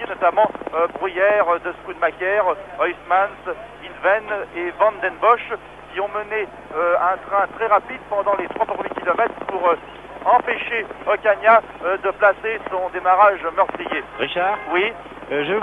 notamment Bruyère de Schoonmaker, Huysmans, Inven et Van den Bosch qui ont mené un train très rapide pendant les 3 premiers kilomètres pour empêcher Ocaña de placer son démarrage meurtrier. Richard? Oui. Je vais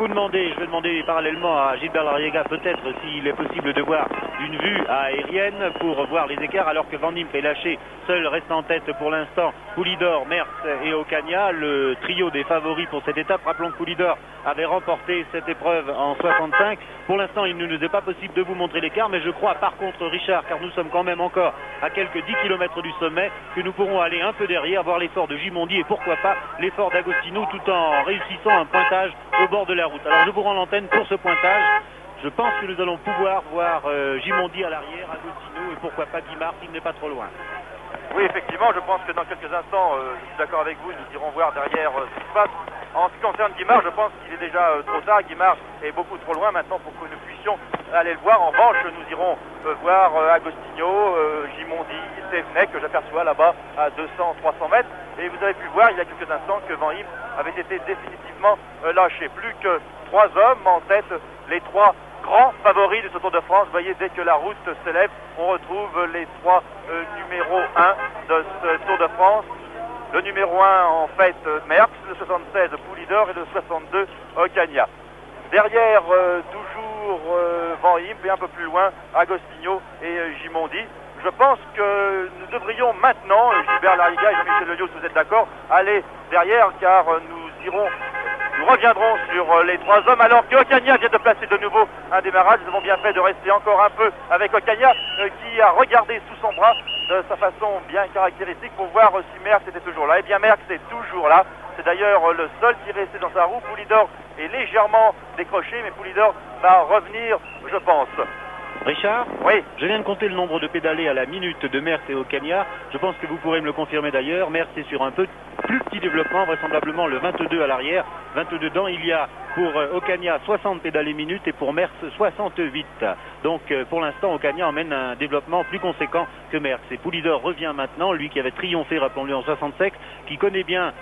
demander parallèlement à Gilbert Lariega peut-être s'il est possible de voir une vue aérienne pour voir les écarts alors que Van Impe est lâché. Seul reste en tête pour l'instant Poulidor, Merckx et Ocaña, le trio des favoris pour cette étape. Rappelons que Poulidor avait remporté cette épreuve en 65. Pour l'instant, il ne nous est pas possible de vous montrer l'écart, mais je crois par contre, Richard, car nous sommes quand même encore à quelques 10 km du sommet, que nous pourrons aller un peu derrière, voir l'effort de Gimondi et pourquoi pas l'effort d'Agostino tout en réussissant un pointage au bord de la route. Alors je vous rends l'antenne pour ce pointage. Je pense que nous allons pouvoir voir Gimondi à l'arrière, Agostino et pourquoi pas Guimard s'il n'est pas trop loin. Oui, effectivement, je pense que dans quelques instants, je suis d'accord avec vous, nous irons voir derrière ce qui se passe. En ce qui concerne Guimard, je pense qu'il est déjà trop tard. Guimard est beaucoup trop loin maintenant pour que nous puissions aller le voir. En revanche, nous irons voir Agostino, Gimondi, Thévenet, que j'aperçois là-bas à 200-300 mètres. Et vous avez pu voir il y a quelques instants que Van Impe avait été définitivement lâché. Plus que 3 hommes en tête, les 3 grands favoris de ce Tour de France. Vous voyez, dès que la route s'élève, on retrouve les 3 numéros 1 de ce Tour de France. Le numéro 1 en fait Merckx, le 76 Poulidor et le 62 Ocaña. Derrière toujours Van Impe et un peu plus loin Agostino et Gimondi. Je pense que nous devrions maintenant, Gilbert Lariega et Jean-Michel Lelios, vous êtes d'accord, aller derrière car nous reviendrons sur les 3 hommes alors que Ocaña vient de placer de nouveau un démarrage. Nous avons bien fait de rester encore un peu avec Ocaña qui a regardé sous son bras de sa façon bien caractéristique pour voir si Merckx était toujours là. Eh bien Merckx est toujours là. C'est d'ailleurs le seul qui est resté dans sa roue. Poulidor est légèrement décroché, mais Poulidor va revenir, je pense. Richard? Oui. Je viens de compter le nombre de pédalés à la minute de Merckx et Ocaña. Je pense que vous pourrez me le confirmer d'ailleurs. Merckx est sur un peu plus petit développement, vraisemblablement le 22 à l'arrière. 22 dedans, il y a pour Ocaña 60 pédalés minutes et pour Merckx 68. Donc pour l'instant, Ocaña emmène un développement plus conséquent que Merckx. Et Poulidor revient maintenant, lui qui avait triomphé, rappelons-le, en 67, qui connaît bien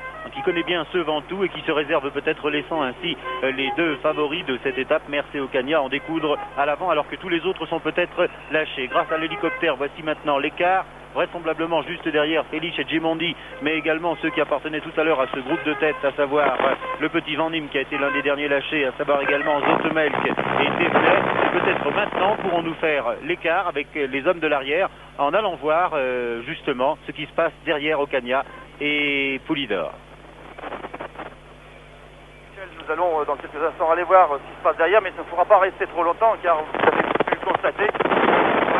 ce Ventoux et qui se réserve peut-être laissant ainsi les 2 favoris de cette étape, Merckx et Ocaña, en découdre à l'avant alors que tous les autres sont peut-être lâchés. Grâce à l'hélicoptère, voici maintenant l'écart. Vraisemblablement juste derrière Félix et Gimondi, mais également ceux qui appartenaient tout à l'heure à ce groupe de tête, à savoir le petit Van Impe qui a été l'un des derniers lâchés, à savoir également Zotemelk et Thévenet. Peut-être maintenant pourrons-nous faire l'écart avec les hommes de l'arrière en allant voir justement ce qui se passe derrière Ocaña et Poulidor. Nous allons dans quelques instants aller voir ce qui se passe derrière, mais ça ne pourra pas rester trop longtemps car vous avez pu le constater.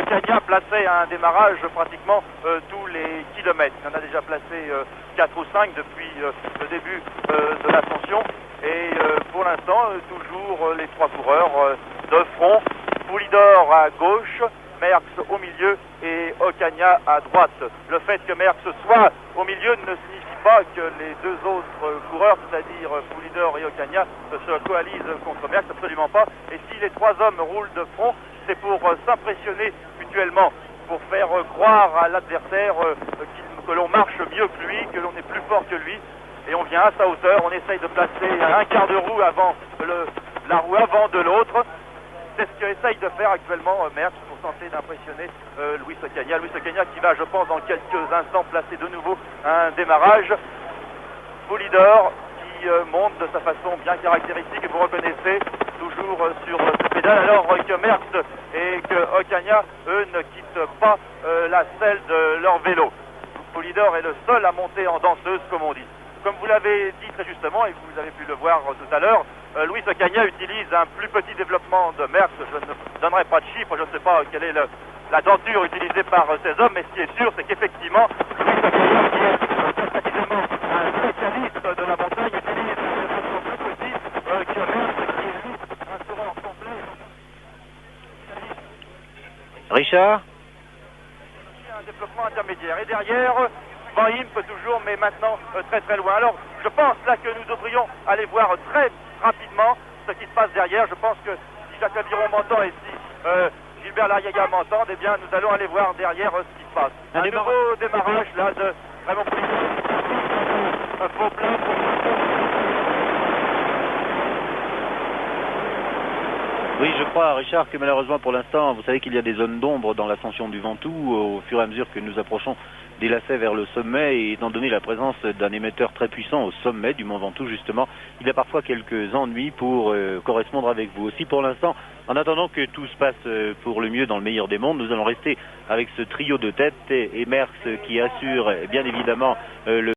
Ocaña plaçait un démarrage pratiquement tous les kilomètres. Il en a déjà placé 4 ou 5 depuis le début de l'ascension. Et pour l'instant, toujours les 3 coureurs de front. Poulidor à gauche, Merckx au milieu et Ocaña à droite. Le fait que Merckx soit au milieu ne signifie pas que les 2 autres coureurs, c'est-à-dire Poulidor et Ocaña, se coalisent contre Merckx, absolument pas. Et si les 3 hommes roulent de front, c'est pour s'impressionner mutuellement, pour faire croire à l'adversaire que l'on marche mieux que lui, que l'on est plus fort que lui. Et on vient à sa hauteur, on essaye de placer un quart de roue avant la roue avant de l'autre. C'est ce qu'essaye de faire actuellement Merckx pour tenter d'impressionner Luis Ocaña. Luis Ocaña qui va, je pense, dans quelques instants placer de nouveau un démarrage. Poulidor qui monte de sa façon bien caractéristique et vous reconnaissez toujours sur ce pédale alors que Merckx et que Ocaña, eux, ne quittent pas la selle de leur vélo. Poulidor est le seul à monter en danseuse, comme on dit. Comme vous l'avez dit très justement, et vous avez pu le voir tout à l'heure, Luis Ocaña utilise un plus petit développement de Merckx. Je ne donnerai pas de chiffres, je ne sais pas quelle est la denture utilisée par ces hommes, mais ce qui est sûr, c'est qu'effectivement, Luis Ocaña, qui est précisément un spécialiste de la montagne, utilise une façon plus petite que Merckx, qui est lui un coureur complet. Richard? Un développement intermédiaire. Et derrière, Van Impe toujours, mais maintenant très très loin. Alors, je pense là que nous devrions aller voir très rapidement ce qui se passe derrière. Je pense que si Jacques Aviron m'entend et si Gilbert Lariega m'entend, eh bien, nous allons aller voir derrière ce qui se passe. Un nouveau démarrage là de Raymond Poulidor. Un faux plein pour Oui, je crois, Richard, que malheureusement pour l'instant, vous savez qu'il y a des zones d'ombre dans l'ascension du Ventoux au fur et à mesure que nous approchons des lacets vers le sommet, et étant donné la présence d'un émetteur très puissant au sommet du Mont Ventoux, justement, il y a parfois quelques ennuis pour correspondre avec vous aussi. Pour l'instant, en attendant que tout se passe pour le mieux dans le meilleur des mondes, nous allons rester avec ce trio de tête et Merckx qui assure bien évidemment le